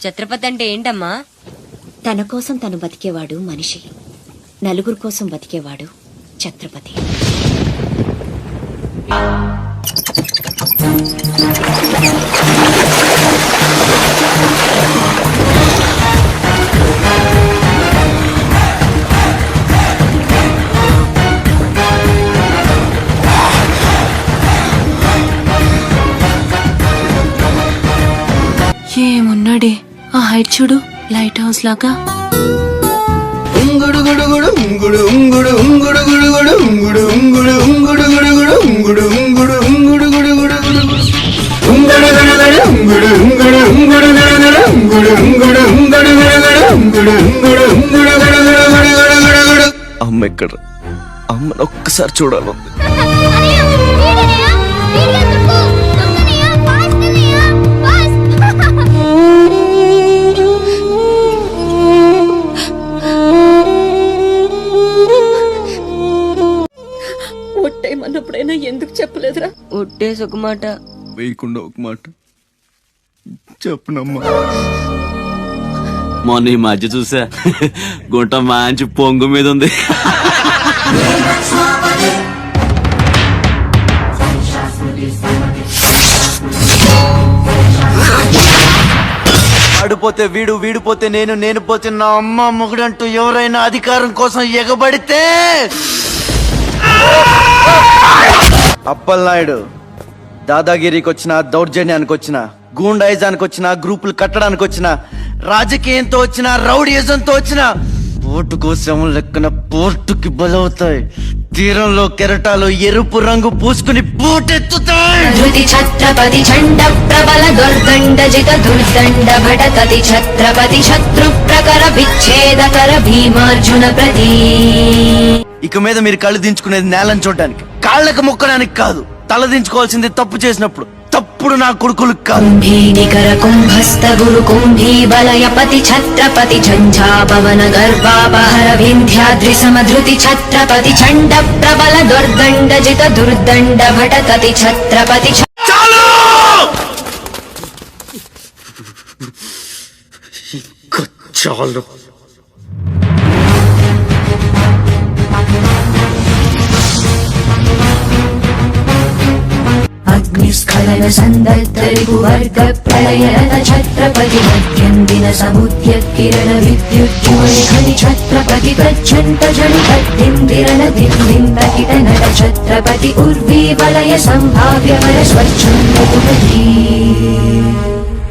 ఛత్రపతి అంటే ఏంటమ్మా? తన కోసం తను బతికేవాడు మనిషి, నలుగురు కోసం బతికేవాడు ఛత్రపతి. ఏమున్నాడే ఆ హైట్ చూడు, లైట్ హౌస్ లాగా. అమ్మ ఎక్కడ? అమ్మను ఒక్కసారి చూడాలంది. ఒట్టేమన్నప్పుడైనా ఎందుకు చెప్పలేదురా? ఒట్టేసి ఒక మాట, వేయకుండా ఒక మాట చెప్పనమ్మా. మొన్న ఈ మధ్య చూసా, గుంట మంచి పొంగు మీద ఉంది. ఆడిపోతే వీడు, వీడిపోతే నేను, నేను పోతే నా అమ్మ మొగుడంటూ ఎవరైనా అధికారం కోసం ఎగబడితే అప్పలనాయుడు దాదాగిరికి వచ్చిన, దౌర్జన్యానికి వచ్చిన, గూండాయిజానికి వచ్చిన, గ్రూపులు కట్టడానికి వచ్చిన, రాజకీయంతో వచ్చిన, రౌడీయిజంతో వచ్చిన ఓటు కోసం లెక్కన పోర్టుకి బలవుతాయి. తీరంలో కెరటాలు ఎరుపు రంగు పూసుకుని పోటెత్తుతాయి. ఛత్రపతి చండ ప్రబల దుర్దండ జిత దుర్దండ భటకతి ఛత్రపతి శత్రు ప్రకర విచ్ఛేదకర భీమార్జున ప్రతి. ఇక మీద మీరు కళ్ళు దించుకునేది నేలను చూడడానికి, కాళ్ళకు మొక్కడానికి కాదు. తల దించుకోవాల్సింది తప్పు చేసినప్పుడు, తప్పుడు నా కొడుకులకు కాదు. కుంభీనికర కుంభస్థ గురు కుంభీ బలయపతి ఛత్రపతి ఝంఝాపవన గర్వాపహర వింధ్యాద్రి సమధృతి ఛత్రపతి చండ ప్రబల దుర్దండ జిత దుర్దండ భటకతి ఛత్రపతి. చాలు. అగ్నిస్ఖలన సందర్తరిపు వర్గ ప్రళయన ఛత్రపతి మధ్యందిన సముద్య కిరణ విద్యుజ్జుమణి ఖని ఛత్రపతి ప్రచ్ఛంత జనిపద్దిందిరణ దిందిందకిట నట ఛత్రపతి ఉర్వీ వలయ సంభావ్య వర స్వచ్ఛంద